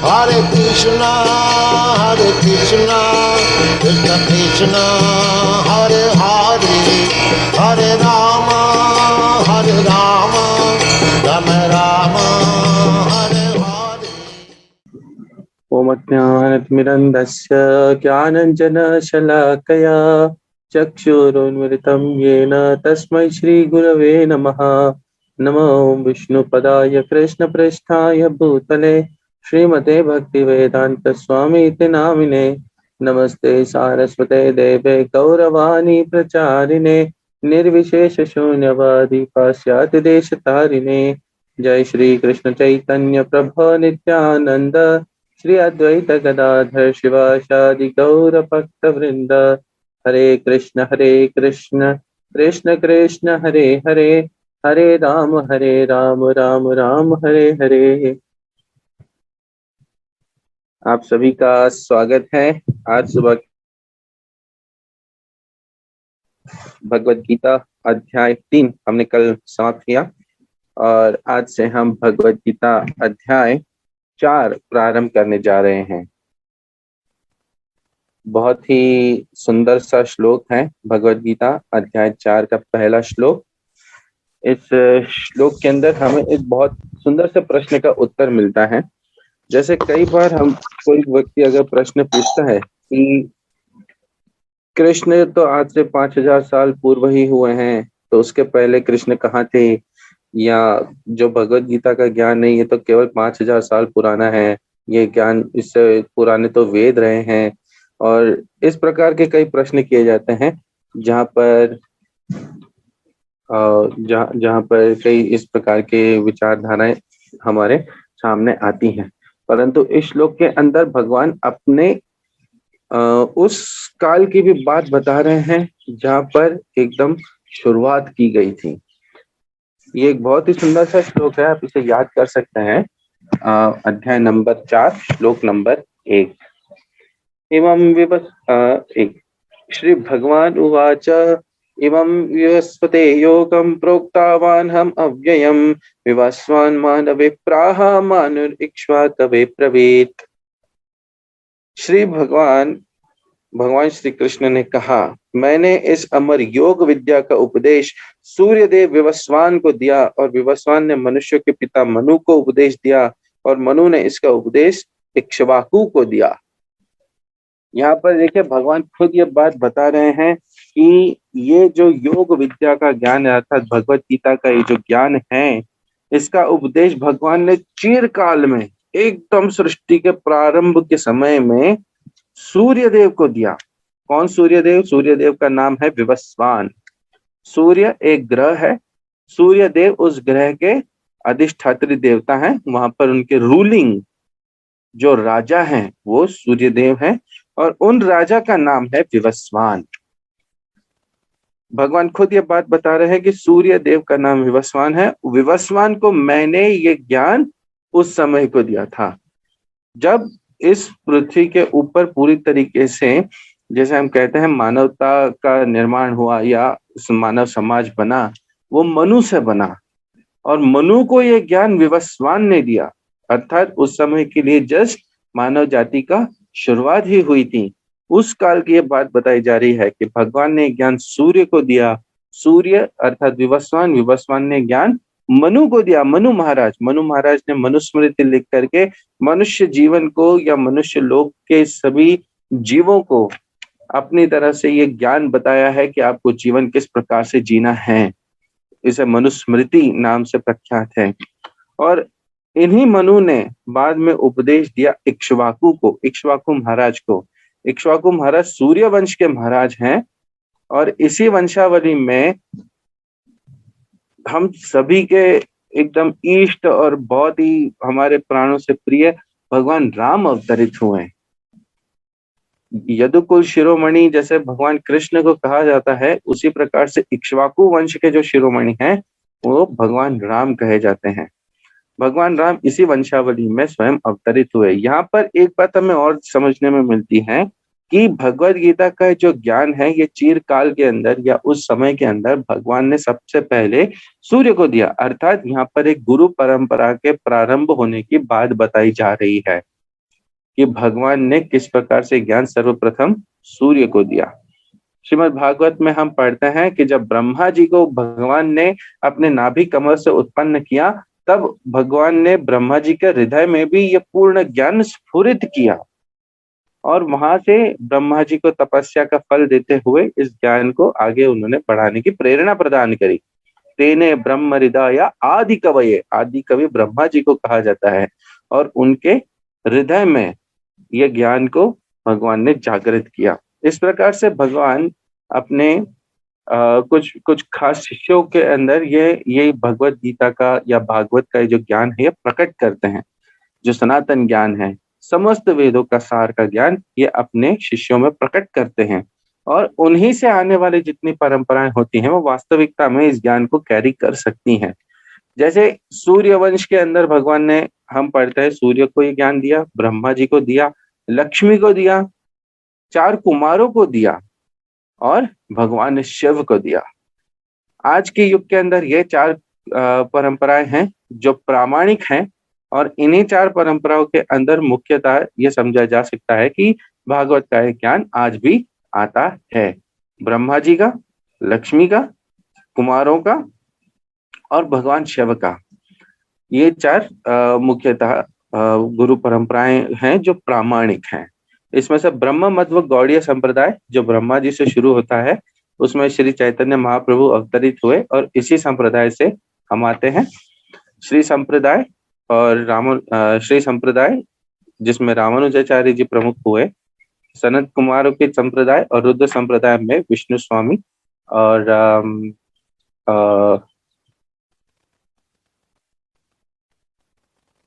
Hare Krishna, Krishna Krishna, Hare Hare, Hare Rama, Rama Rama, Hare Hare. ओम ज्ञानतिमिरन्धस्य ज्ञानञ्जनशलाकया चक्षुरुन्मिलितं येन तस्मै श्रीगुरवे नमः। नमो विष्णुपदाय कृष्णप्रेष्ठाय भूतले श्रीमते भक्तिवेदान्तस्वामीति नामिने। नमस्ते सारस्वते देवे गौरवाणी प्रचारिणे निर्विशेषशून्यवादी पाश्चात्यदेशतारिणे। जय श्री कृष्ण चैतन्य प्रभु नित्यानंद श्री अद्वैत गदाधर शिवासादि गौर भक्त वृंद। हरे कृष्ण कृष्ण कृष्ण हरे हरे, हरे राम राम राम हरे हरे। आप सभी का स्वागत है। आज सुबह भगवद गीता अध्याय 3 हमने कल समाप्त किया और आज से हम भगवद गीता अध्याय 4 प्रारंभ करने जा रहे हैं। बहुत ही सुंदर सा श्लोक है भगवद गीता अध्याय 4 का पहला श्लोक। इस श्लोक के अंदर हमें एक बहुत सुंदर से प्रश्न का उत्तर मिलता है। जैसे कई बार हम कोई व्यक्ति अगर प्रश्न पूछता है कि कृष्ण तो आज से 5000 साल पूर्व ही हुए हैं, तो उसके पहले कृष्ण कहाँ थे, या जो भगवद गीता का ज्ञान नहीं ये तो केवल 5000 साल पुराना है, ये ज्ञान इससे पुराने तो वेद रहे हैं। और इस प्रकार के कई प्रश्न किए जाते हैं जहाँ पर कई इस प्रकार के विचारधाराएं हमारे सामने आती हैं। परंतु इस श्लोक के अंदर भगवान अपने उस काल की भी बात बता रहे हैं जहाँ पर एकदम शुरुआत की गई थी। ये एक बहुत ही सुंदर सा श्लोक है, आप इसे याद कर सकते हैं। अध्याय नंबर 4 श्लोक नंबर 1। एक श्री भगवान उवाच इमं विवस्वते योगं प्रोक्तावान् हम अव्ययं विवस्वान् मानवे प्राह मानुरिक्ष्वाकवे ब्रवीत्। श्री भगवान श्री कृष्ण ने कहा, मैंने इस अमर योग विद्या का उपदेश सूर्यदेव विवस्वान को दिया और विवस्वान ने मनुष्य के पिता मनु को उपदेश दिया और मनु ने इसका उपदेश इक्ष्वाकु को दिया। यहाँ पर देखिए भगवान खुद ये बात बता रहे हैं कि ये जो योग विद्या का ज्ञान है अर्थात भगवत गीता का ये जो ज्ञान है, इसका उपदेश भगवान ने चिरकाल में एकदम सृष्टि के प्रारंभ के समय में सूर्यदेव को दिया। कौन सूर्यदेव? सूर्यदेव का नाम है विवस्वान। सूर्य एक ग्रह है, सूर्यदेव उस ग्रह के अधिष्ठात्री देवता हैं। वहां पर उनके रूलिंग जो राजा हैं वो सूर्यदेव हैं और उन राजा का नाम है विवस्वान। भगवान खुद ये बात बता रहे हैं कि सूर्य देव का नाम विवस्वान है। विवस्वान को मैंने ये ज्ञान उस समय को दिया था जब इस पृथ्वी के ऊपर पूरी तरीके से, जैसे हम कहते हैं मानवता का निर्माण हुआ या मानव समाज बना, वो मनु से बना और मनु को ये ज्ञान विवस्वान ने दिया। अर्थात उस समय के लिए जस्ट मानव जाति का शुरुआत ही हुई थी। उस काल की ये बात बताई जा रही है कि भगवान ने ज्ञान सूर्य को दिया। सूर्य अर्थात विवस्वान ने ज्ञान मनु को दिया। मनु महाराज ने मनुस्मृति लिख करके मनुष्य जीवन को या मनुष्य लोक के सभी जीवों को अपनी तरह से ये ज्ञान बताया है कि आपको जीवन किस प्रकार से जीना है। इसे मनुस्मृति नाम से प्रख्यात है। और इन्हीं मनु ने बाद में उपदेश दिया इक्ष्वाकु को, इक्ष्वाकु महाराज को। इक्ष्वाकु महाराज सूर्य वंश के महाराज हैं और इसी वंशावली में हम सभी के एकदम इष्ट और बहुत ही हमारे प्राणों से प्रिय भगवान राम अवतरित हुए। यदुकुल शिरोमणि जैसे भगवान कृष्ण को कहा जाता है, उसी प्रकार से इक्ष्वाकु वंश के जो शिरोमणि हैं वो भगवान राम कहे जाते हैं। भगवान राम इसी वंशावली में स्वयं अवतरित हुए। यहाँ पर एक बात हमें और समझने में मिलती है कि भगवद गीता का जो ज्ञान है ये चिरकाल के अंदर या उस समय के अंदर भगवान ने सबसे पहले सूर्य को दिया। अर्थात यहाँ पर एक गुरु परंपरा के प्रारंभ होने की बात बताई जा रही है। कि भगवान ने किस प्रकार से ज्ञान सर्वप्रथम सूर्य को दिया। श्रीमद् भागवत में हम पढ़ते हैं कि जब ब्रह्मा जी को भगवान ने अपने नाभि कमल से उत्पन्न किया, तब भगवान ने ब्रह्मा जी के हृदय में भी ये पूर्ण ज्ञान स्फुरित किया और वहां से ब्रह्मा जी को तपस्या का फल देते हुए इस ज्ञान को आगे उन्होंने बढ़ाने की प्रेरणा प्रदान करी। तेने ब्रह्म हृदय आदि कवये, आदि कवि ब्रह्मा जी को कहा जाता है और उनके हृदय में यह ज्ञान को भगवान ने जागृत किया। इस प्रकार से भगवान अपने कुछ कुछ खास शिष्यों के अंदर ये भगवत गीता का या भागवत का जो ज्ञान है ये प्रकट करते हैं। जो सनातन ज्ञान है, समस्त वेदों का सार का ज्ञान ये अपने शिष्यों में प्रकट करते हैं और उन्हीं से आने वाली जितनी परंपराएं होती हैं वो वास्तविकता में इस ज्ञान को कैरी कर सकती हैं। जैसे सूर्य वंश के अंदर भगवान ने, हम पढ़ते हैं, सूर्य को ये ज्ञान दिया, ब्रह्मा जी को दिया, लक्ष्मी को दिया, 4 कुमारों को दिया और भगवान ने शिव को दिया। आज के युग के अंदर ये 4 परंपराएं हैं जो प्रामाणिक हैं और इन्हीं 4 परंपराओं के अंदर मुख्यतः ये समझा जा सकता है कि भागवत का ज्ञान आज भी आता है। ब्रह्मा जी का, लक्ष्मी का, कुमारों का और भगवान शिव का, ये 4 मुख्यतः गुरु परंपराएं हैं जो प्रामाणिक हैं। इसमें से ब्रह्म मत व गौड़ीय संप्रदाय जो ब्रह्मा जी से शुरू होता है, उसमें श्री चैतन्य महाप्रभु अवतरित हुए और इसी संप्रदाय से हम आते हैं। श्री संप्रदाय और श्री संप्रदाय जिसमें रामानुजाचार्य जी प्रमुख हुए, सनत कुमारों के संप्रदाय और रुद्र संप्रदाय में विष्णु स्वामी और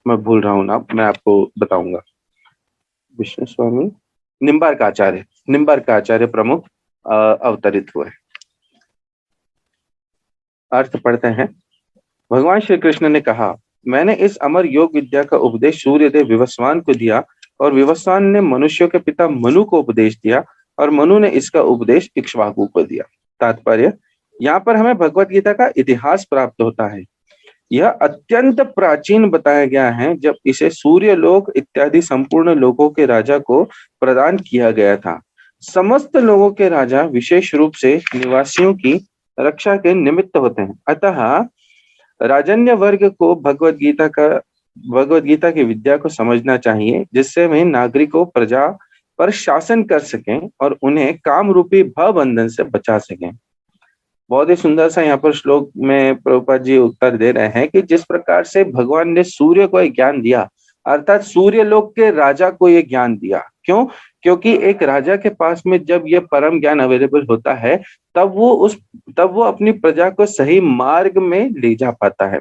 मैं भूल रहा हूँ ना, मैं आपको बताऊंगा। विष्णु स्वामी निम्बार्क आचार्य प्रमुख अवतरित हुए। अर्थ पढ़ते हैं। भगवान श्री कृष्ण ने कहा, मैंने इस अमर योग विद्या का उपदेश सूर्यदेव विवस्वान को दिया और विवस्वान ने मनुष्यों के पिता मनु को उपदेश दिया और मनु ने इसका उपदेश इक्ष्वाकु को दिया। तात्पर्य, यहाँ पर हमें भगवत गीता का इतिहास प्राप्त होता है। यह अत्यंत प्राचीन बताया गया है जब इसे सूर्य लोक इत्यादि संपूर्ण लोकों के राजा को प्रदान किया गया था। समस्त लोगों के राजा विशेष रूप से निवासियों की रक्षा के निमित्त होते हैं। अतः राजन्य वर्ग को भगवत गीता की विद्या को समझना चाहिए, जिससे वे नागरिकों प्रजा पर शासन कर सकें और उन्हें काम रूपी भव बंधन से बचा सकें। बहुत ही सुंदर सा यहाँ पर श्लोक में प्रभुपाद जी उत्तर दे रहे हैं कि जिस प्रकार से भगवान ने सूर्य को एक ज्ञान दिया, अर्थात सूर्य लोक के राजा को ये ज्ञान दिया। क्यों? क्योंकि एक राजा के पास में जब ये परम ज्ञान अवेलेबल होता है तब वो अपनी प्रजा को सही मार्ग में ले जा पाता है।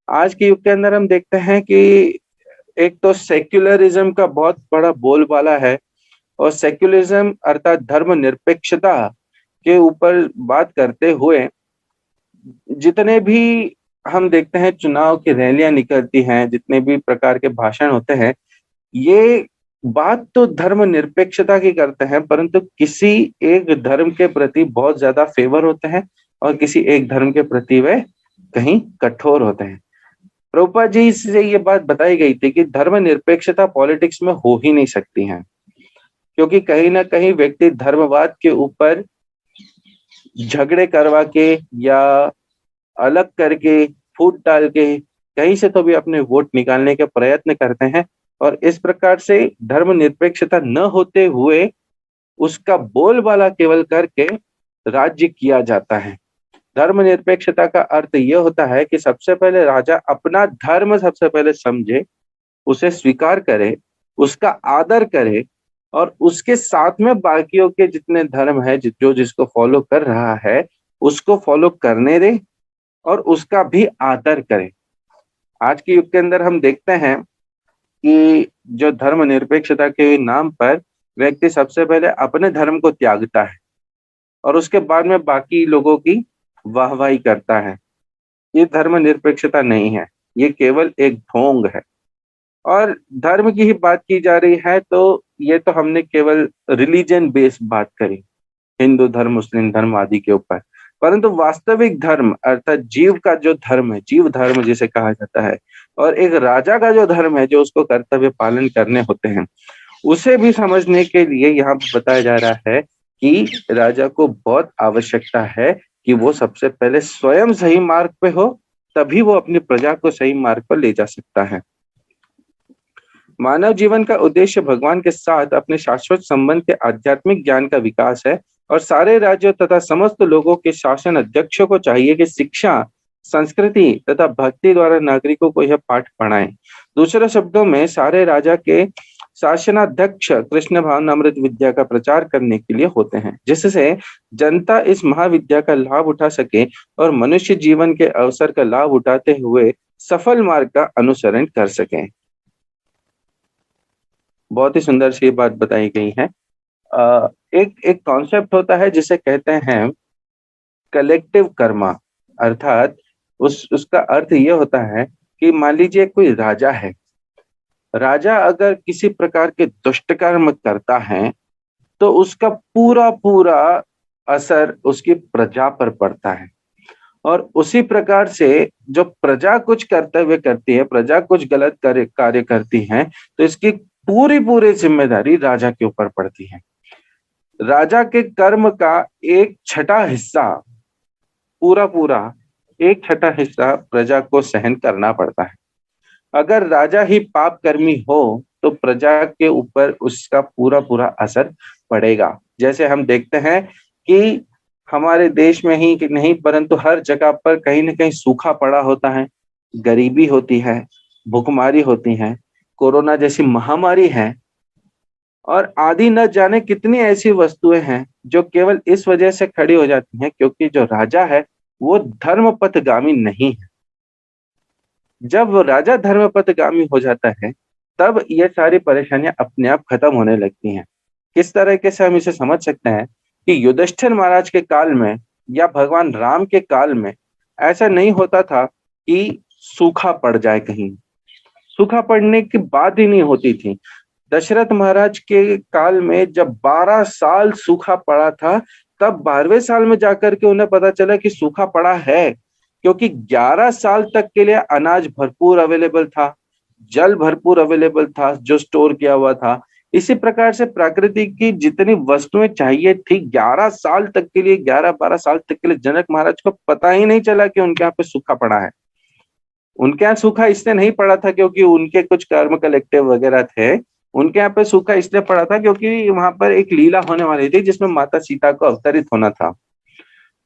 आज के युग के अंदर हम देखते हैं कि एक तो सेक्युलरिज्म का बहुत बड़ा बोलबाला है और सेक्युलरिज्म अर्थात धर्मनिरपेक्षता के ऊपर बात करते हुए जितने भी हम देखते हैं चुनाव की रैलियां निकलती हैं, जितने भी प्रकार के भाषण होते हैं, ये बात तो धर्मनिरपेक्षता की करते हैं, परंतु किसी एक धर्म के प्रति बहुत ज्यादा फेवर होते हैं और किसी एक धर्म के प्रति वे कहीं कठोर होते हैं। प्रभुपाद जी से ये बात बताई गई थी कि धर्मनिरपेक्षता पॉलिटिक्स में हो ही नहीं सकती है, क्योंकि कहीं ना कहीं व्यक्ति धर्मवाद के ऊपर झगड़े करवा के या अलग करके फूट डाल के कहीं से तो भी अपने वोट निकालने के प्रयत्न करते हैं और इस प्रकार से धर्मनिरपेक्षता न होते हुए उसका बोलबाला केवल करके राज्य किया जाता है। धर्मनिरपेक्षता का अर्थ यह होता है कि सबसे पहले राजा अपना धर्म सबसे पहले समझे, उसे स्वीकार करे, उसका आदर करे और उसके साथ में बाकियों के जितने धर्म है जो जिसको फॉलो कर रहा है उसको फॉलो करने दे और उसका भी आदर करे। आज के युग के अंदर हम देखते हैं कि जो धर्मनिरपेक्षता के नाम पर व्यक्ति सबसे पहले अपने धर्म को त्यागता है और उसके बाद में बाकी लोगों की वाहवाही करता है। ये धर्मनिरपेक्षता नहीं है, ये केवल एक ढोंग है। और धर्म की ही बात की जा रही है तो ये तो हमने केवल रिलीजन बेस्ड बात करी, हिंदू धर्म, मुस्लिम धर्म आदि के ऊपर। परंतु वास्तविक धर्म अर्थात जीव का जो धर्म है, जीव धर्म जिसे कहा जाता है, और एक राजा का जो धर्म है जो उसको कर्तव्य पालन करने होते हैं, उसे भी समझने के लिए यहाँ पे बताया जा रहा है कि राजा को बहुत आवश्यकता है कि वो सबसे पहले स्वयं सही मार्ग पे हो, तभी वो अपनी प्रजा को सही मार्ग पर ले जा सकता है। मानव जीवन का उद्देश्य भगवान के साथ अपने शाश्वत संबंध के आध्यात्मिक ज्ञान का विकास है, और सारे राज्यों तथा समस्त लोगों के शासन अध्यक्षों को चाहिए कि शिक्षा, संस्कृति तथा भक्ति द्वारा नागरिकों को यह पाठ पढ़ाएं। दूसरे शब्दों में सारे राजा के शासनाध्यक्ष कृष्ण भावनामृत विद्या का प्रचार करने के लिए होते हैं, जिससे जनता इस महाविद्या का लाभ उठा सके और मनुष्य जीवन के अवसर का लाभ उठाते हुए सफल मार्ग का अनुसरण कर सके। बहुत ही सुंदर सी बात बताई गई है। एक कॉन्सेप्ट होता है जिसे कहते हैं कलेक्टिव कर्मा, अर्थात उसका अर्थ ये होता है कि मान लीजिए कोई राजा है, राजा अगर किसी प्रकार के दुष्ट कर्म करता है तो उसका पूरा पूरा असर उसकी प्रजा पर पड़ता है, और उसी प्रकार से जो प्रजा कुछ कर्तव्य करती है, प्रजा कुछ गलत कार्य करती है, तो इसकी पूरी जिम्मेदारी राजा के ऊपर पड़ती है। राजा के कर्म का एक छठा हिस्सा, पूरा एक छठा हिस्सा प्रजा को सहन करना पड़ता है। अगर राजा ही पाप कर्मी हो तो प्रजा के ऊपर उसका पूरा असर पड़ेगा। जैसे हम देखते हैं कि हमारे देश में ही कि नहीं परंतु हर जगह पर कहीं ना कहीं सूखा पड़ा होता है, गरीबी होती है, भूखमारी होती है, कोरोना जैसी महामारी है, और आदि न जाने कितनी ऐसी वस्तुएं हैं जो केवल इस वजह से खड़ी हो जाती हैं क्योंकि जो राजा है वो धर्मपथगामी नहीं है। जब वो राजा धर्मपथगामी हो जाता है तब ये सारी परेशानियां अपने आप खत्म होने लगती हैं। किस तरीके से हम इसे समझ सकते हैं कि युधिष्ठिर महाराज के काल में या भगवान राम के काल में ऐसा नहीं होता था कि सूखा पड़ जाए, कहीं सूखा पड़ने की बात ही नहीं होती थी। दशरथ महाराज के काल में जब 12 साल सूखा पड़ा था, तब 12वें साल में जाकर के उन्हें पता चला कि सूखा पड़ा है, क्योंकि 11 साल तक के लिए अनाज भरपूर अवेलेबल था, जल भरपूर अवेलेबल था जो स्टोर किया हुआ था। इसी प्रकार से प्रकृति की जितनी वस्तुएं चाहिए थी 11 साल तक के लिए, 11-12 साल तक के लिए जनक महाराज को पता ही नहीं चला कि उनके यहाँ पे सूखा पड़ा है। उनके यहाँ सूखा इसलिए नहीं पड़ा था क्योंकि उनके कुछ कर्म कलेक्टिव वगैरह थे, उनके यहाँ पे सूखा इसलिए पड़ा था क्योंकि वहां पर एक लीला होने वाली थी जिसमें माता सीता को अवतरित होना था।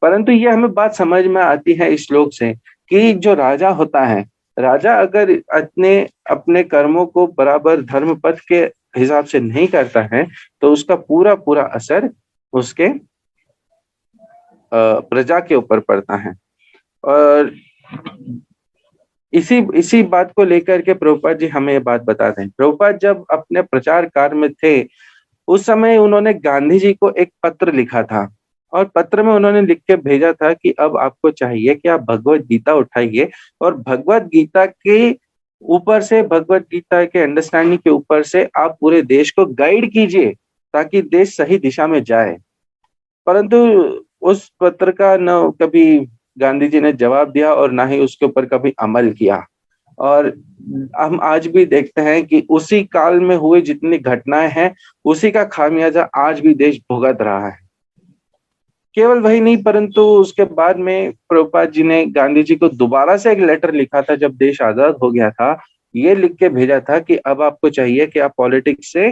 परंतु ये हमें बात समझ में आती है इस श्लोक से कि जो राजा होता है, राजा अगर अपने कर्मों को बराबर धर्म पथ के हिसाब से नहीं करता है तो उसका पूरा असर उसके प्रजा के ऊपर पड़ता है। और इसी बात को लेकर के प्रभुपाद जी हमें ये बात बताते हैं। प्रभुपाद जब अपने प्रचार कार्य में थे उस समय उन्होंने गांधी जी को एक पत्र लिखा था, और पत्र में उन्होंने लिख के भेजा था कि अब आपको चाहिए कि आप भगवत गीता उठाइए और भगवत गीता के ऊपर से, भगवत गीता के अंडरस्टैंडिंग के ऊपर से आप पूरे देश को गाइड कीजिए ताकि देश सही दिशा में जाए। परंतु उस पत्र का न कभी गांधी जी ने जवाब दिया और ना ही उसके ऊपर कभी अमल किया। और हम आज भी देखते हैं कि उसी काल में हुए जितनी घटनाएं हैं उसी का खामियाजा आज भी देश भुगत रहा है। केवल वही नहीं परंतु उसके बाद में प्रभुपाद जी ने गांधी जी को दोबारा से एक लेटर लिखा था जब देश आजाद हो गया था। ये लिख के भेजा था कि अब आपको चाहिए कि आप पॉलिटिक्स से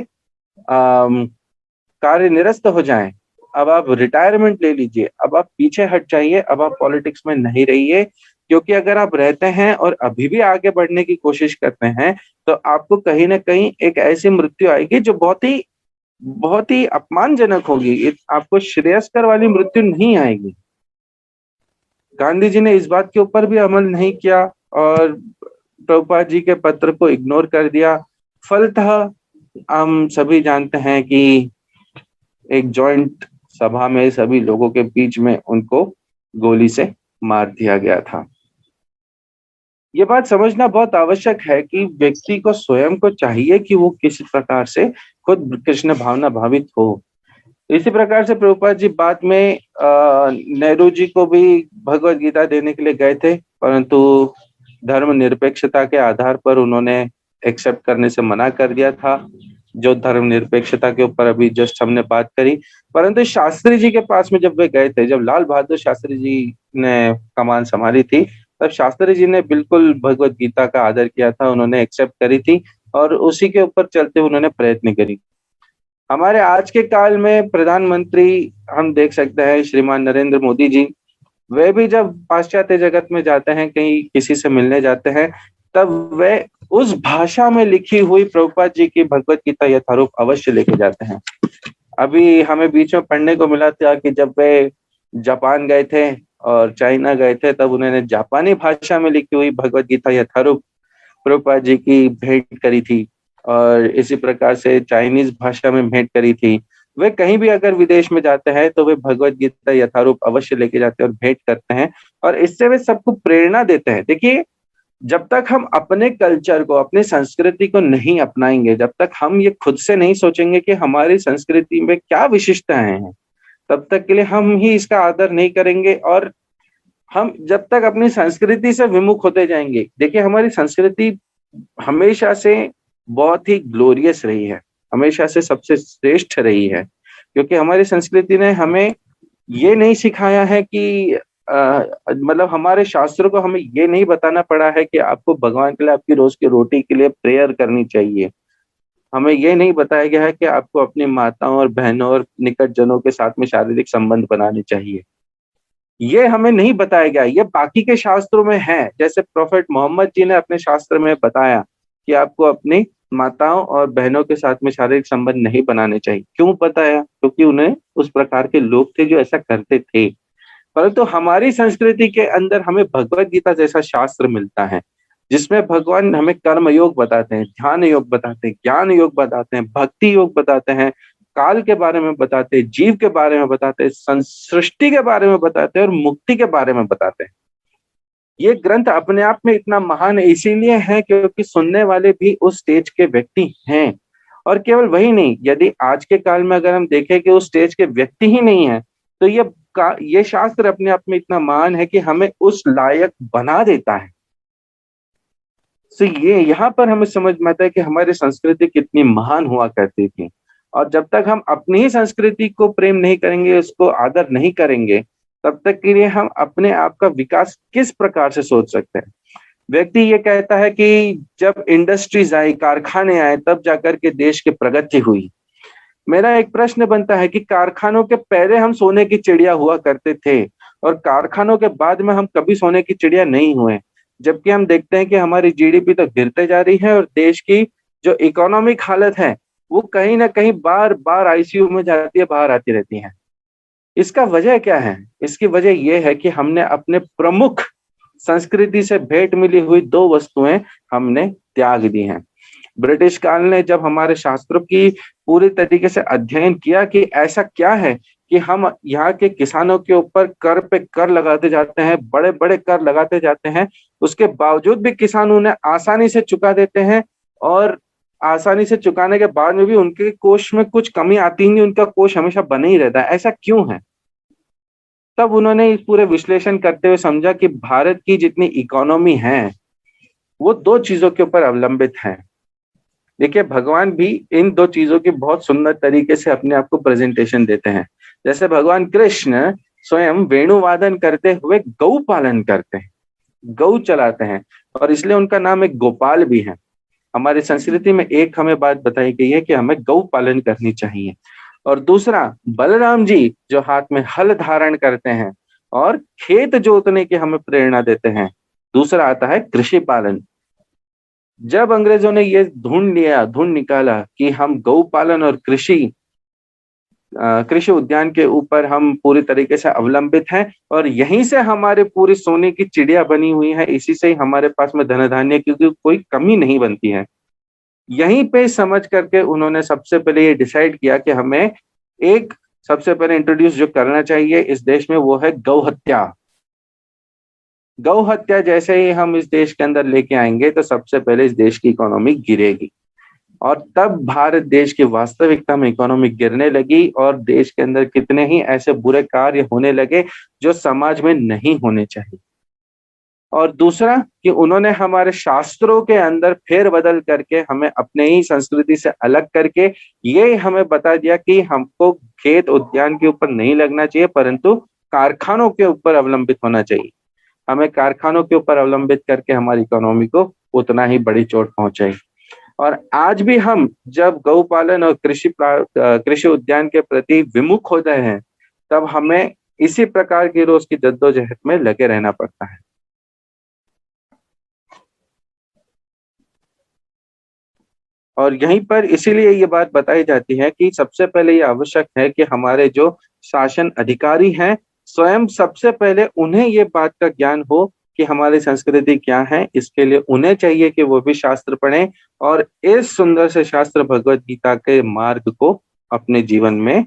कार्य निरस्त हो जाएं, अब आप रिटायरमेंट ले लीजिए, अब आप पीछे हट जाइए, अब आप पॉलिटिक्स में नहीं रहिए, क्योंकि अगर आप रहते हैं और अभी भी आगे बढ़ने की कोशिश करते हैं तो आपको कहीं ना कहीं एक ऐसी मृत्यु आएगी जो बहुत ही अपमानजनक होगी, आपको श्रेयस्कर वाली मृत्यु नहीं आएगी। गांधी जी ने इस बात के ऊपर भी अमल नहीं किया और प्रभुपाद जी के पत्र को इग्नोर कर दिया। फलतः हम सभी जानते हैं कि एक जॉइंट सभा में सभी लोगों के बीच में उनको गोली से मार दिया गया था। ये बात समझना बहुत आवश्यक है कि व्यक्ति को स्वयं को चाहिए कि वो किस प्रकार से खुद कृष्ण भावना भावित हो। इसी प्रकार से प्रभुपाद जी बाद में नेहरू जी को भी भगवत गीता देने के लिए गए थे, परंतु धर्म निरपेक्षता के आधार पर उन्होंने एक्सेप्ट करने से मना कर दिया था, जो धर्म निरपेक्षता के ऊपर अभी जस्ट हमने बात करी। परंतु शास्त्री जी के पास में जब वे गए थे, जब लाल बहादुर शास्त्री जी ने कमान संभाली थी, तब शास्त्री जी ने बिल्कुल भगवत गीता का आदर किया था, उन्होंने एक्सेप्ट करी थी और उसी के ऊपर चलते उन्होंने प्रयत्न करी। हमारे आज के काल में प्रधानमंत्री हम देख सकते हैं श्रीमान नरेंद्र मोदी जी, वे भी जब पाश्चात्य जगत में जाते हैं, कहीं किसी से मिलने जाते हैं, तब वे उस भाषा में लिखी हुई प्रभुपाद जी की भगवत गीता यथारूप अवश्य लेके जाते हैं। अभी हमें बीच में पढ़ने को मिला था कि जब वे जापान गए थे और चाइना गए थे, तब उन्होंने जापानी भाषा में लिखी हुई भगवत गीता यथारूप प्रभुपाद जी की भेंट करी थी, और इसी प्रकार से चाइनीज भाषा में भेंट करी थी। वे कहीं भी अगर विदेश में जाते हैं तो वे भगवत गीता यथारूप अवश्य लेके जाते हैं और भेंट करते हैं, और इससे वे सबको प्रेरणा देते हैं। देखिए, जब तक हम अपने कल्चर को, अपनी संस्कृति को नहीं अपनाएंगे, जब तक हम ये खुद से नहीं सोचेंगे कि हमारी संस्कृति में क्या विशिष्टताएं हैं, तब तक के लिए हम ही इसका आदर नहीं करेंगे। और हम जब तक अपनी संस्कृति से विमुख होते जाएंगे, देखिए हमारी संस्कृति हमेशा से बहुत ही ग्लोरियस रही है, हमेशा से सबसे श्रेष्ठ रही है, क्योंकि हमारी संस्कृति ने हमें ये नहीं सिखाया है कि मतलब हमारे शास्त्रों को हमें ये नहीं बताना पड़ा है कि आपको भगवान के लिए आपकी रोज की रोटी के लिए प्रेयर करनी चाहिए। हमें ये नहीं बताया गया है कि आपको अपनी माताओं और बहनों और निकट जनों के साथ में शारीरिक संबंध बनाने चाहिए। ये हमें नहीं बताया गया, ये बाकी के शास्त्रों में है। जैसे प्रोफेट मोहम्मद जी ने अपने शास्त्र में बताया कि आपको अपनी माताओं और बहनों के साथ में शारीरिक संबंध नहीं बनाने चाहिए। क्यों बताया? क्योंकि उन्हें उस प्रकार के लोग थे जो ऐसा करते थे। परंतु हमारी संस्कृति के अंदर हमें भगवत गीता जैसा शास्त्र मिलता है, जिसमें भगवान हमें कर्म योग बताते हैं, ध्यान योग बताते हैं, ज्ञान योग बताते हैं, भक्ति योग बताते हैं, काल के बारे में बताते हैं, जीव के बारे में बताते हैं, सृष्टि के बारे में बताते हैं और मुक्ति के बारे में बताते हैं। ये ग्रंथ अपने आप में इतना महान इसीलिए है क्योंकि सुनने वाले भी उस स्टेज के व्यक्ति हैं। और केवल वही नहीं, यदि आज के काल में अगर हम देखें कि उस स्टेज के व्यक्ति ही नहीं है, तो ये शास्त्र अपने आप में इतना महान है कि हमें उस लायक बना देता है। तो ये यहाँ पर हमें समझ में आता है कि हमारी संस्कृति कितनी महान हुआ करती थी। और जब तक हम अपनी ही संस्कृति को प्रेम नहीं करेंगे, उसको आदर नहीं करेंगे, तब तक के लिए हम अपने आप का विकास किस प्रकार से सोच सकते हैं। व्यक्ति ये कहता है कि जब इंडस्ट्रीज आई, कारखाने आए, तब जाकर के देश की प्रगति हुई। मेरा एक प्रश्न बनता है कि कारखानों के पहले हम सोने की चिड़िया हुआ करते थे और कारखानों के बाद में हम कभी सोने की चिड़िया नहीं हुए, जबकि हम देखते हैं कि हमारी जीडीपी तो गिरते जा रही है और देश की जो इकोनॉमिक हालत है वो कहीं ना कहीं बार बार आईसीयू में जाती है, बाहर आती रहती है। इसका वजह क्या है? इसकी वजह यह है कि हमने अपने प्रमुख संस्कृति से भेंट मिली हुई दो वस्तुएं हमने त्याग दी हैं। ब्रिटिश काल ने जब हमारे शास्त्रों की पूरी तरीके से अध्ययन किया कि ऐसा क्या है कि हम यहाँ के किसानों के ऊपर कर पे कर लगाते जाते हैं, बड़े बड़े कर लगाते जाते हैं, उसके बावजूद भी किसान उन्हें आसानी से चुका देते हैं, और आसानी से चुकाने के बाद में भी उनके कोष में कुछ कमी आती नहीं, उनका कोष हमेशा बना ही रहता है। ऐसा क्यों है? तब उन्होंने इस पूरे विश्लेषण करते हुए समझा कि भारत की जितनी इकोनॉमी है वो दो चीजों के ऊपर अवलंबित है। देखिए, भगवान भी इन दो चीजों की बहुत सुंदर तरीके से अपने आप को प्रेजेंटेशन देते हैं। जैसे भगवान कृष्ण स्वयं वेणुवादन करते हुए गौ पालन करते हैं, गौ चलाते हैं, और इसलिए उनका नाम एक गोपाल भी है। हमारी संस्कृति में एक हमें बात बताई गई है कि हमें गौ पालन करनी चाहिए। और दूसरा, बलराम जी जो हाथ में हल धारण करते हैं और खेत जोतने की हमें प्रेरणा देते हैं। दूसरा आता है कृषि पालन। जब अंग्रेजों ने ये ढूंढ निकाला कि हम गौ पालन और कृषि उद्यान के ऊपर हम पूरी तरीके से अवलंबित हैं, और यहीं से हमारे पूरी सोने की चिड़िया बनी हुई है, इसी से ही हमारे पास में धन धान्य की कोई कमी नहीं बनती है। यहीं पे समझ करके उन्होंने सबसे पहले ये डिसाइड किया कि हमें एक सबसे पहले इंट्रोड्यूस जो करना चाहिए इस देश में वो है गौ हत्या। गौ हत्या जैसे ही हम इस देश के अंदर लेके आएंगे तो सबसे पहले इस देश की इकोनॉमी गिरेगी। और तब भारत देश की वास्तविकता में इकोनॉमी गिरने लगी और देश के अंदर कितने ही ऐसे बुरे कार्य होने लगे जो समाज में नहीं होने चाहिए। और दूसरा कि उन्होंने हमारे शास्त्रों के अंदर फेर बदल करके हमें अपने ही संस्कृति से अलग करके ये हमें बता दिया कि हमको खेत उद्यान के ऊपर नहीं लगना चाहिए, परंतु कारखानों के ऊपर अवलंबित होना चाहिए। हमें कारखानों के ऊपर अवलंबित करके हमारी इकोनॉमी को उतना ही बड़ी चोट पहुंचाई। और आज भी हम जब गौ पालन और कृषि उद्यान के प्रति विमुख हो गए हैं, तब हमें इसी प्रकार की रोज की जद्दोजहद में लगे रहना पड़ता है। और यहीं पर इसीलिए ये बात बताई जाती है कि सबसे पहले ये आवश्यक है कि हमारे जो शासन अधिकारी हैं, स्वयं सबसे पहले उन्हें ये बात का ज्ञान हो कि हमारी संस्कृति क्या है। इसके लिए उन्हें चाहिए कि वो भी शास्त्र पढ़ें और इस सुंदर से शास्त्र भगवत गीता के मार्ग को अपने जीवन में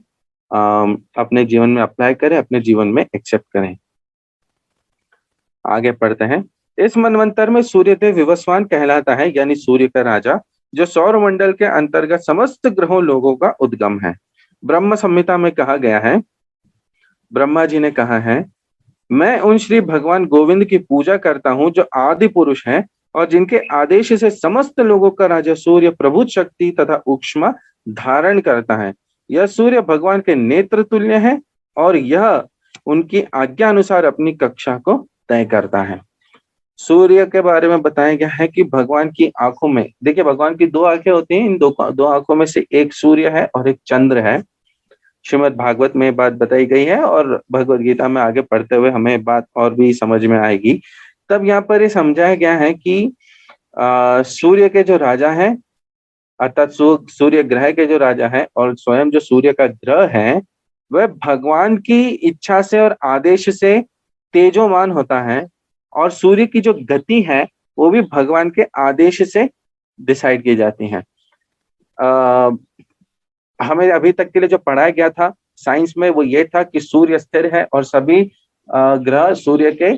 अप्लाई करें, अपने जीवन में एक्सेप्ट करें। आगे पढ़ते हैं। इस मनवंतर में सूर्यदेव विवस्वान कहलाता है, यानी सूर्य का राजा, जो सौर मंडल के अंतर्गत समस्त ग्रहों लोगों का उद्गम है। ब्रह्म संहिता में कहा गया है, ब्रह्मा जी ने कहा है, मैं उन श्री भगवान गोविंद की पूजा करता हूँ जो आदि पुरुष हैं और जिनके आदेश से समस्त लोगों का राजा सूर्य प्रभुत शक्ति तथा ऊष्मा धारण करता है। यह सूर्य भगवान के नेत्र तुल्य है और यह उनकी आज्ञा अनुसार अपनी कक्षा को तय करता है। सूर्य के बारे में बताया गया है कि भगवान की आंखों में, देखिए भगवान की दो आंखें होती हैं, इन दो आंखों में से एक सूर्य है और एक चंद्र है। श्रीमद् भागवत में बात बताई गई है और भगवत गीता में आगे पढ़ते हुए हमें बात और भी समझ में आएगी। तब यहाँ पर ये समझाया गया है कि सूर्य के जो राजा हैं, अर्थात सूर्य ग्रह के जो राजा है और स्वयं जो सूर्य का ग्रह है, वह भगवान की इच्छा से और आदेश से तेजोमान होता है और सूर्य की जो गति है वो भी भगवान के आदेश से डिसाइड की जाती है। हमें अभी तक के लिए जो पढ़ाया गया था साइंस में वो ये था कि सूर्य स्थिर है और सभी ग्रह सूर्य के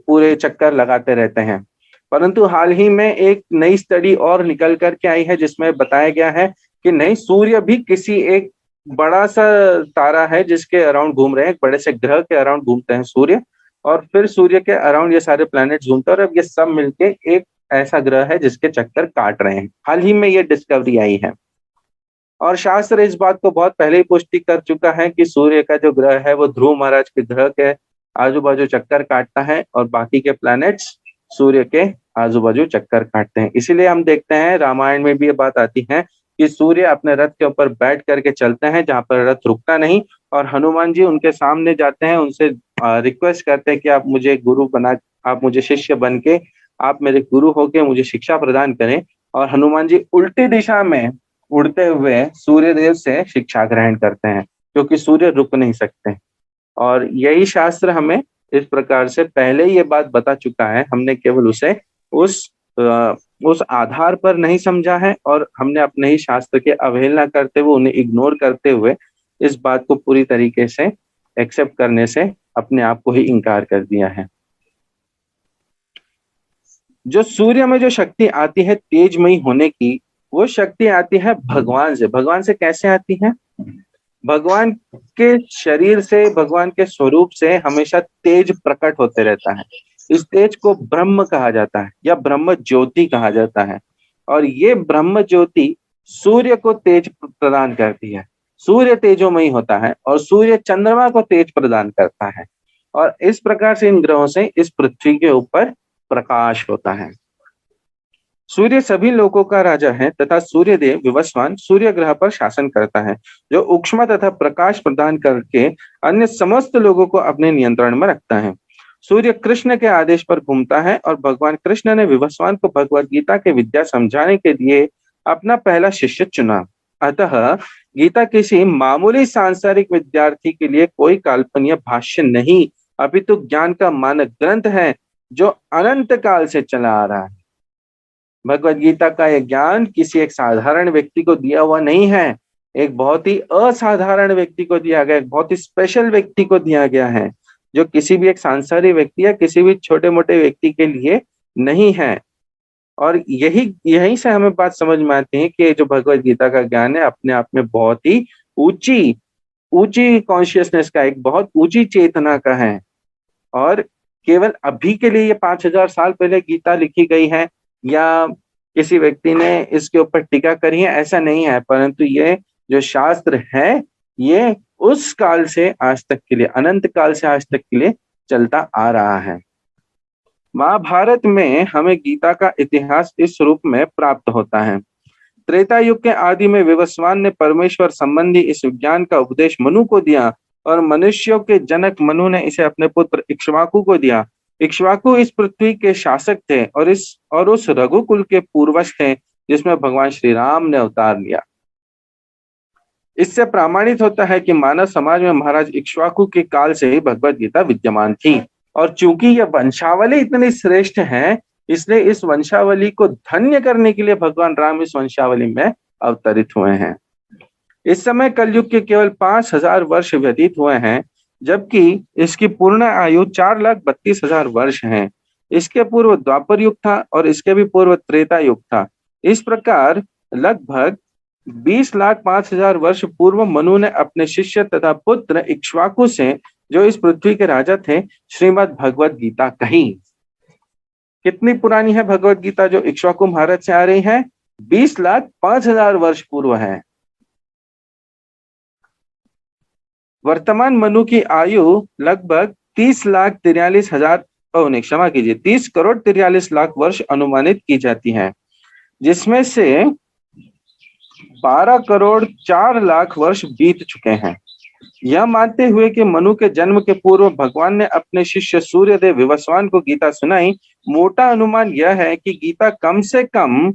पूरे चक्कर लगाते रहते हैं। परंतु हाल ही में एक नई स्टडी और निकल करके आई है जिसमें बताया गया है कि नहीं, सूर्य भी किसी एक बड़ा सा तारा है जिसके अराउंड घूम रहे हैं, एक बड़े से ग्रह के अराउंड घूमते हैं सूर्य, और फिर सूर्य के अराउंड ये सारे प्लैनेट्स घूमते हैं और अब ये सब मिलके एक ऐसा ग्रह है जिसके चक्कर काट रहे हैं। हाल ही में ये डिस्कवरी आई है और शास्त्र इस बात को बहुत पहले ही पुष्टि कर चुका है कि सूर्य का जो ग्रह है वो ध्रुव महाराज के ग्रह के आजू बाजू चक्कर काटता है और बाकी के प्लैनेट्स सूर्य के आजू बाजू चक्कर काटते हैं। इसीलिए हम देखते हैं रामायण में भी ये बात आती है कि सूर्य अपने रथ के ऊपर बैठ करके चलते हैं जहां पर रथ रुकता नहीं, और हनुमान जी उनके सामने जाते हैं, उनसे रिक्वेस्ट करते हैं कि आप मुझे गुरु बना, आप मुझे शिष्य बन के आप मेरे गुरु होके मुझे शिक्षा प्रदान करें। और हनुमान जी उल्टी दिशा में उड़ते हुए सूर्यदेव से शिक्षा ग्रहण करते हैं क्योंकि सूर्य रुक नहीं सकते। और यही शास्त्र हमें इस प्रकार से पहले ही ये बात बता चुका है, हमने केवल उसे उस आधार पर नहीं समझा है और हमने अपने ही शास्त्र के अवहेलना करते हुए, उन्हें इग्नोर करते हुए इस बात को पूरी तरीके से एक्सेप्ट करने से अपने आप को ही इनकार कर दिया है। जो सूर्य में जो शक्ति आती है तेजमयी होने की, वो शक्ति आती है भगवान से। भगवान से कैसे आती है? भगवान के शरीर से, भगवान के स्वरूप से हमेशा तेज प्रकट होते रहता है। इस तेज को ब्रह्म कहा जाता है या ब्रह्म ज्योति कहा जाता है और ये ब्रह्म ज्योति सूर्य को तेज प्रदान करती है। सूर्य तेजोमयी होता है और सूर्य चंद्रमा को तेज प्रदान करता है और इस प्रकार से इन ग्रहों से इस पृथ्वी के ऊपर प्रकाश होता है। सूर्य सभी लोगों का राजा है तथा सूर्यदेव विवस्वान सूर्य ग्रह पर शासन करता है, जो ऊष्मा तथा प्रकाश प्रदान करके अन्य समस्त लोगों को अपने नियंत्रण में रखता है। सूर्य कृष्ण के आदेश पर घूमता है और भगवान कृष्ण ने विवस्वान को भगवत गीता के विद्या समझाने के लिए अपना पहला शिष्य चुना। अतः गीता किसी मामूली सांसारिक विद्यार्थी के लिए कोई काल्पनिक भाष्य नहीं, अपितु ज्ञान का मानक ग्रंथ है जो अनंत काल से चला आ रहा है। भगवत गीता का यह ज्ञान किसी एक साधारण व्यक्ति को दिया हुआ नहीं है, एक बहुत ही असाधारण व्यक्ति को दिया गया, एक बहुत ही स्पेशल व्यक्ति को दिया गया है, जो किसी भी एक सांसारिक व्यक्ति या किसी भी छोटे मोटे व्यक्ति के लिए नहीं है। और यही से हमें बात समझ में आती है कि जो भगवत गीता का ज्ञान है अपने आप में बहुत ही ऊंची ऊंची कॉन्शियसनेस का, एक बहुत ऊंची चेतना का है। और केवल अभी के लिए ये 5000 साल पहले गीता लिखी गई है या किसी व्यक्ति ने इसके ऊपर टीका करी है, ऐसा नहीं है, परंतु ये जो शास्त्र है ये उस काल से आज तक के लिए, अनंत काल से आज तक के लिए चलता आ रहा है। महाभारत में हमें गीता का इतिहास इस रूप में प्राप्त होता है। त्रेता युग के आदि में विवस्वान ने परमेश्वर संबंधी इस विज्ञान का उपदेश मनु को दिया और मनुष्यों के जनक मनु ने इसे अपने पुत्र इक्ष्वाकु को दिया। इक्ष्वाकु इस पृथ्वी के शासक थे और उस रघुकुल के पूर्वज थे जिसमें भगवान श्री राम ने अवतार लिया। इससे प्रमाणित होता है कि मानव समाज में महाराज इक्ष्वाकु के काल से ही भगवत गीता विद्यमान थी। और चूंकि यह वंशावली इतनी श्रेष्ठ है, इसलिए इस वंशावली को धन्य करने के लिए भगवान राम इस वंशावली में अवतरित हुए हैं। इस समय कलयुग के केवल 5000 वर्ष व्यतीत हुए हैं, जबकि इसकी पूर्ण आयु 4,32,000 वर्ष है। इसके पूर्व द्वापर युग था और इसके भी पूर्व त्रेता युग था। इस प्रकार लगभग 20,05,000 वर्ष पूर्व मनु ने अपने शिष्य तथा पुत्र इक्ष्वाकु से, जो इस पृथ्वी के राजा थे, श्रीमद् भगवत गीता कही। कितनी पुरानी है भगवत गीता जो इक्ष्वाकु महाराज से आ रही है? 20,05,000 वर्ष पूर्व है। वर्तमान मनु की आयु लगभग 30,43,000 क्षमा कीजिए 30,43,00,000 वर्ष अनुमानित की जाती है, जिसमें से 12,04,00,000 वर्ष बीत चुके हैं। यह मानते हुए कि मनु के जन्म के पूर्व भगवान ने अपने शिष्य सूर्यदेव विवस्वान को गीता सुनाई, मोटा अनुमान यह है कि गीता कम से कम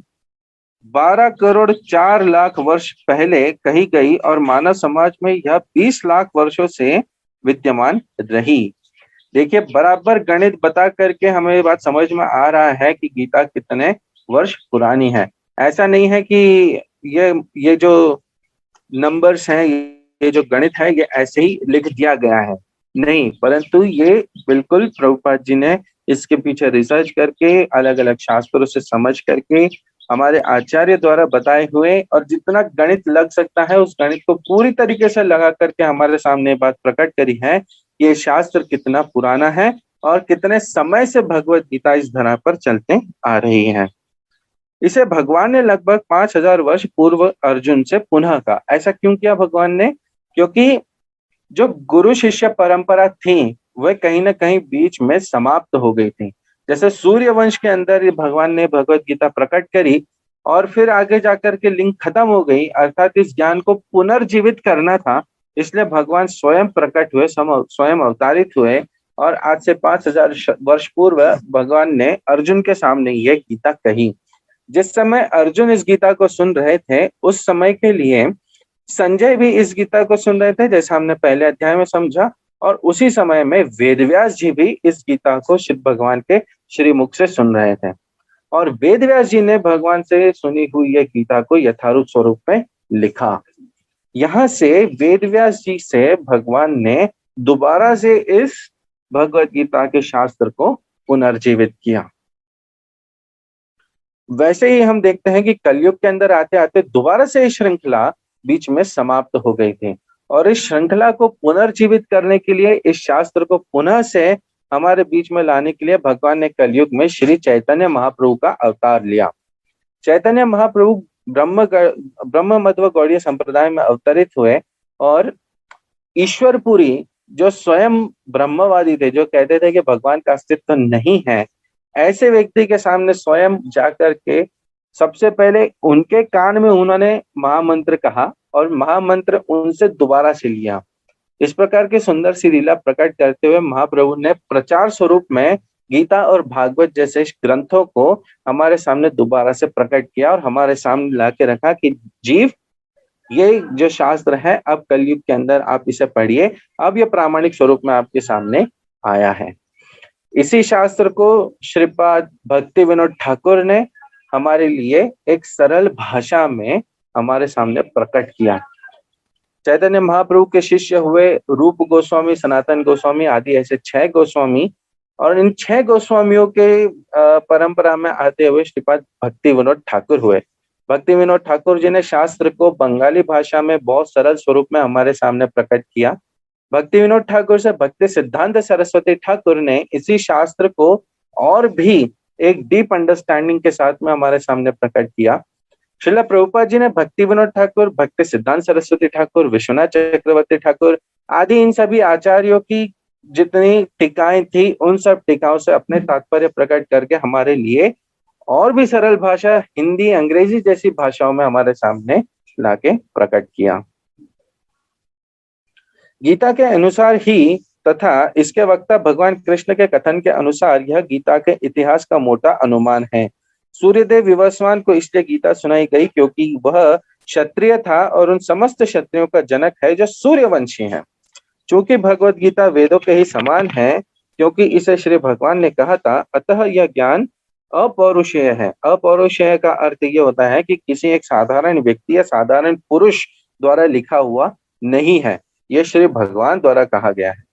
12,04,00,000 वर्ष पहले कही गई और मानव समाज में यह 20 लाख वर्षों से विद्यमान रही। देखिए, बराबर गणित बता करके हमें ये बात समझ में आ रहा है कि गीता कितने वर्ष पुरानी है। ऐसा नहीं है कि ये जो नंबर्स हैं, ये जो गणित है, ये ऐसे ही लिख दिया गया है, नहीं, परंतु ये बिल्कुल प्रभुपाद जी ने इसके पीछे रिसर्च करके, अलग अलग शास्त्रों से समझ करके, हमारे आचार्य द्वारा बताए हुए, और जितना गणित लग सकता है उस गणित को पूरी तरीके से लगा करके हमारे सामने बात प्रकट करी है। ये शास्त्र कितना पुराना है और कितने समय से भगवत गीता इस धरा पर चलते आ रही है। इसे भगवान ने लगभग 5,000 वर्ष पूर्व अर्जुन से पुनः कहा। ऐसा क्यों किया भगवान ने? क्योंकि जो गुरु शिष्य परंपरा थी वह कहीं ना कहीं बीच में समाप्त हो गई थी। जैसे सूर्य वंश के अंदर भगवान ने भगवत गीता प्रकट करी और फिर आगे जाकर के लिंक खत्म हो गई, अर्थात इस ज्ञान को पुनर्जीवित करना था, इसलिए भगवान स्वयं प्रकट हुए, स्वयं अवतारित हुए और आज से 5,000 वर्ष पूर्व भगवान ने अर्जुन के सामने यह गीता कही। जिस समय अर्जुन इस गीता को सुन रहे थे उस समय के लिए संजय भी इस गीता को सुन रहे थे, जैसा हमने पहले अध्याय में समझा, और उसी समय में वेदव्यास जी भी इस गीता को शिव भगवान के श्री मुख से सुन रहे थे और वेदव्यास जी ने भगवान से सुनी हुई यह गीता को यथारूप स्वरूप में लिखा। यहाँ से वेदव्यास जी से भगवान ने दोबारा से इस भगवत गीता के शास्त्र को पुनर्जीवित किया। वैसे ही हम देखते हैं कि कलयुग के अंदर आते आते दोबारा से श्रृंखला बीच में समाप्त हो गई थी और इस श्रृंखला को पुनर्जीवित करने के लिए, इस शास्त्र को पुनः से हमारे बीच में लाने के लिए भगवान ने कलयुग में श्री चैतन्य महाप्रभु का अवतार लिया। चैतन्य महाप्रभु ब्रह्म मध्व गौड़ीय संप्रदाय में अवतरित हुए और ईश्वरपुरी, जो स्वयं ब्रह्मवादी थे, जो कहते थे कि भगवान का अस्तित्व नहीं है, ऐसे व्यक्ति के सामने स्वयं जाकर के सबसे पहले उनके कान में उन्होंने महामंत्र कहा और महामंत्र उनसे दोबारा से लिया। इस प्रकार की सुंदर सी लीला प्रकट करते हुए महाप्रभु ने प्रचार स्वरूप में गीता और भागवत जैसे ग्रंथों को हमारे सामने दोबारा से प्रकट किया और हमारे सामने लाके रखा कि जीव, ये जो शास्त्र है अब कलयुग के अंदर आप इसे पढ़िए, अब ये प्रामाणिक स्वरूप में आपके सामने आया है। इसी शास्त्र को श्रीपाद भक्ति विनोद ठाकुर ने हमारे लिए एक सरल भाषा में हमारे सामने प्रकट किया। चैतन्य महाप्रभु के शिष्य हुए रूप गोस्वामी, सनातन गोस्वामी आदि ऐसे 6 गोस्वामी और इन 6 गोस्वामियों के परंपरा में आते हुए श्रीपाद भक्ति विनोद ठाकुर हुए। भक्ति विनोद ठाकुर जी ने शास्त्र को बंगाली भाषा में बहुत सरल स्वरूप में हमारे सामने प्रकट किया। भक्ति विनोद ठाकुर से भक्ति सिद्धांत सरस्वती ठाकुर ने इसी शास्त्र को और भी एक डीप अंडरस्टैंडिंग के साथ में हमारे सामने प्रकट किया। श्रीला प्रभुपाद जी ने भक्ति विनोद ठाकुर, भक्ति सिद्धांत सरस्वती ठाकुर, विश्वनाथ चक्रवर्ती ठाकुर आदि इन सभी आचार्यों की जितनी टीकाएं थी, उन सब टीकाओं से अपने तात्पर्य प्रकट करके हमारे लिए और भी सरल भाषा हिंदी, अंग्रेजी जैसी भाषाओं में हमारे सामने लाके प्रकट किया। गीता के अनुसार ही तथा इसके वक्ता भगवान कृष्ण के कथन के अनुसार यह गीता के इतिहास का मोटा अनुमान है। सूर्यदेव विवस्वान को इसलिए गीता सुनाई गई क्योंकि वह क्षत्रिय था और उन समस्त क्षत्रियों का जनक है जो सूर्यवंशी हैं। चूंकि भगवत गीता वेदों के ही समान है, क्योंकि इसे श्री भगवान ने कहा था, अतः यह ज्ञान अपौरुषेय है। अपौरुषेय का अर्थ ये होता है कि किसी एक साधारण व्यक्ति या साधारण पुरुष द्वारा लिखा हुआ नहीं है, यह श्री भगवान द्वारा कहा गया है।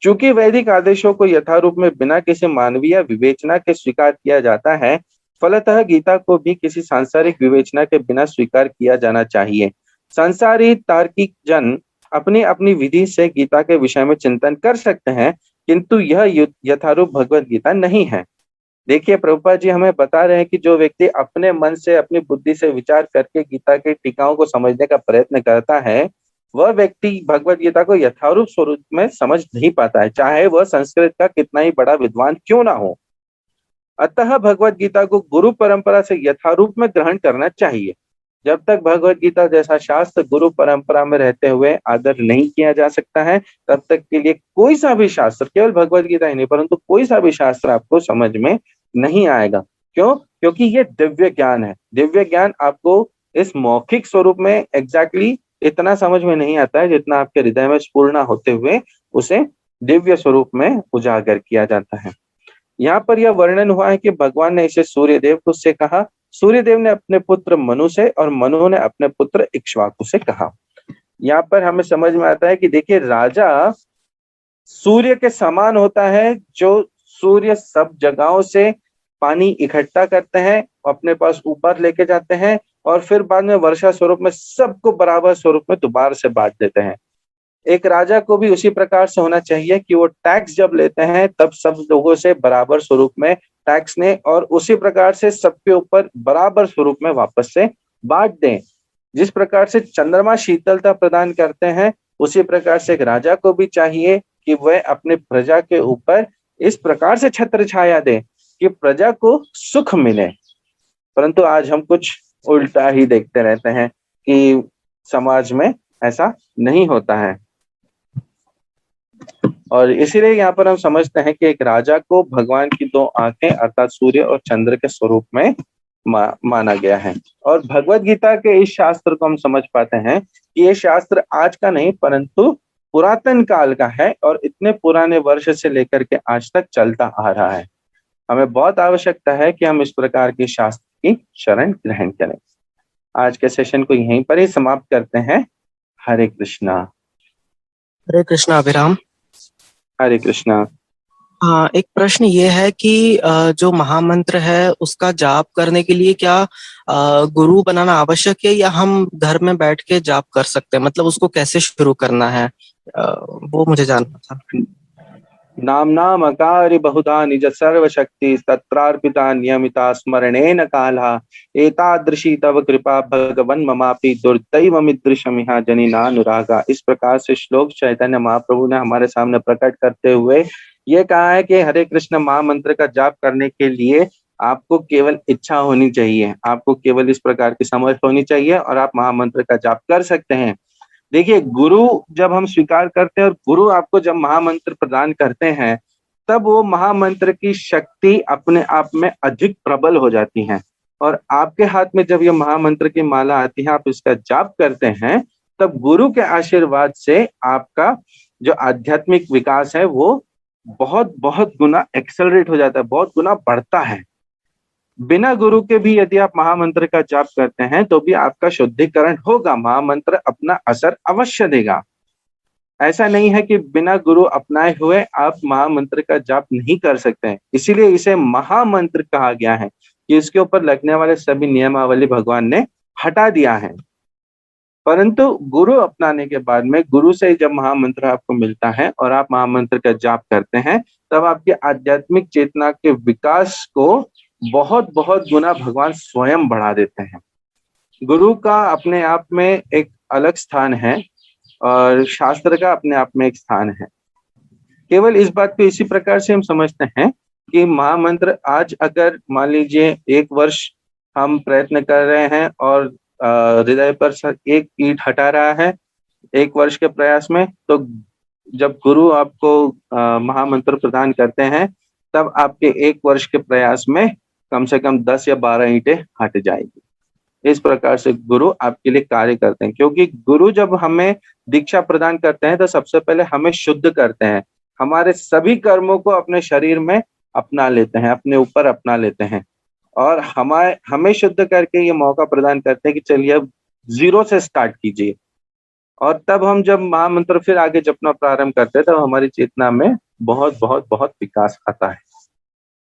चूंकि वैदिक आदेशों को यथारूप में बिना किसी मानवीय विवेचना के स्वीकार किया जाता है, फलतः गीता को भी किसी सांसारिक विवेचना के बिना स्वीकार किया जाना चाहिए। संसारी तार्किक जन अपनी अपनी विधि से गीता के विषय में चिंतन कर सकते हैं, किंतु यह यथारूप भगवत गीता नहीं है। देखिए, प्रभुपाद जी हमें बता रहे हैं कि जो व्यक्ति अपने मन से, अपनी बुद्धि से विचार करके गीता के टीकाओं को समझने का प्रयत्न करता है, वह व्यक्ति भगवत गीता को यथारूप स्वरूप में समझ नहीं पाता है, चाहे वह संस्कृत का कितना ही बड़ा विद्वान क्यों ना हो। अतः भगवत गीता को गुरु परंपरा से यथारूप में ग्रहण करना चाहिए। जब तक भगवत गीता जैसा शास्त्र गुरु परंपरा में रहते हुए आदर नहीं किया जा सकता है, तब तक के लिए कोई सा भी शास्त्र, केवल भगवत गीता ही नहीं परंतु कोई सा भी शास्त्र आपको समझ में नहीं आएगा। क्यों? क्योंकि ये दिव्य ज्ञान है। दिव्य ज्ञान आपको इस मौखिक स्वरूप में एग्जैक्टली इतना समझ में नहीं आता है जितना आपके हृदय में स्फुरना होते हुए उसे दिव्य स्वरूप में उजागर किया जाता है। यहाँ पर यह वर्णन हुआ है कि भगवान ने इसे सूर्यदेव को से कहा, सूर्यदेव ने अपने पुत्र मनु से और मनु ने अपने पुत्र इक्ष्वाकु से कहा। यहाँ पर हमें समझ में आता है कि देखिए, राजा सूर्य के समान होता है, जो सूर्य सब जगहों से पानी इकट्ठा करते हैं, अपने पास ऊपर लेके जाते हैं और फिर बाद में वर्षा स्वरूप में सबको बराबर स्वरूप में दोबारा से बांट देते हैं। एक राजा को भी उसी प्रकार से होना चाहिए कि वो टैक्स जब लेते हैं तब सब लोगों से बराबर स्वरूप में टैक्स ने और उसी प्रकार से सबके ऊपर बराबर स्वरूप में वापस से बांट दें। जिस प्रकार से चंद्रमा शीतलता प्रदान करते हैं, उसी प्रकार से एक राजा को भी चाहिए कि वह अपने प्रजा के ऊपर इस प्रकार से छत्र छाया दे कि प्रजा को सुख मिले। परंतु आज हम कुछ उल्टा ही देखते रहते हैं कि समाज में ऐसा नहीं होता है, और इसीलिए यहाँ पर हम समझते हैं कि एक राजा को भगवान की 2 आंखें अर्थात सूर्य और चंद्र के स्वरूप में माना गया है। और भगवत गीता के इस शास्त्र को हम समझ पाते हैं कि ये शास्त्र आज का नहीं परंतु पुरातन काल का है और इतने पुराने वर्ष से लेकर के आज तक चलता आ रहा है। हमें बहुत आवश्यकता है कि हम इस प्रकार के शास्त्र की शरण ग्रहण करें। आज के सेशन को यहीं पर ही समाप्त करते हैं। हरे कृष्णा। हरे कृष्णा अभिराम। हरे कृष्णा। हाँ, एक प्रश्न ये है कि जो महामंत्र है उसका जाप करने के लिए क्या गुरु बनाना आवश्यक है या हम घर में बैठ के जाप कर सकते हैं? मतलब उसको कैसे शुरू करना है, वो मुझे जानना था। नाम नाम अकारि बहुधा निज सर्वशक्ति तत्रार्पिता नियमिता स्मरणेन काला एतादृशी तव कृपा भगवन् ममापि दुर्दैवमिदृशमिहा जनिनानुरागा। इस प्रकार से श्लोक चैतन्य महाप्रभु ने हमारे सामने प्रकट करते हुए ये कहा है कि हरे कृष्ण महामंत्र का जाप करने के लिए आपको केवल इच्छा होनी चाहिए, आपको केवल इस प्रकार की समझ होनी चाहिए और आप महामंत्र का जाप कर सकते हैं। देखिए, गुरु जब हम स्वीकार करते हैं और गुरु आपको जब महामंत्र प्रदान करते हैं, तब वो महामंत्र की शक्ति अपने आप में अधिक प्रबल हो जाती है और आपके हाथ में जब ये महामंत्र की माला आती है, आप इसका जाप करते हैं, तब गुरु के आशीर्वाद से आपका जो आध्यात्मिक विकास है वो बहुत बहुत गुना एक्सेलरेट हो जाता है, बहुत गुना बढ़ता है। बिना गुरु के भी यदि आप महामंत्र का जाप करते हैं तो भी आपका शुद्धिकरण होगा, महामंत्र अपना असर अवश्य देगा। ऐसा नहीं है कि बिना गुरु अपनाए हुए आप महामंत्र का जाप नहीं कर सकते हैं। इसीलिए इसे महामंत्र कहा गया है कि इसके ऊपर लगने वाले सभी नियमावली भगवान ने हटा दिया है। परंतु गुरु अपनाने के बाद में, गुरु से जब महामंत्र आपको मिलता है और आप महामंत्र का जाप करते हैं, तब आपके आध्यात्मिक चेतना के विकास को बहुत बहुत गुना भगवान स्वयं बढ़ा देते हैं। गुरु का अपने आप में एक अलग स्थान है और शास्त्र का अपने आप में एक स्थान है। केवल इस बात को इसी प्रकार से हम समझते हैं कि महामंत्र आज अगर मान लीजिए 1 वर्ष हम प्रयत्न कर रहे हैं और हृदय पर एक ईंट हटा रहा है 1 वर्ष के प्रयास में, तो जब गुरु आपको महामंत्र प्रदान करते हैं, तब आपके 1 वर्ष के प्रयास में कम से कम 10 या 12 ईंटें हट जाएगी। इस प्रकार से गुरु आपके लिए कार्य करते हैं, क्योंकि गुरु जब हमें दीक्षा प्रदान करते हैं तो सबसे पहले हमें शुद्ध करते हैं, हमारे सभी कर्मों को अपने शरीर में अपना लेते हैं, अपने ऊपर अपना लेते हैं और हमें शुद्ध करके ये मौका प्रदान करते हैं कि चलिए अब 0 से स्टार्ट कीजिए। और तब हम जब महामंत्र फिर आगे जपना प्रारंभ करते हैं, तब हमारी चेतना में बहुत बहुत बहुत विकास आता है।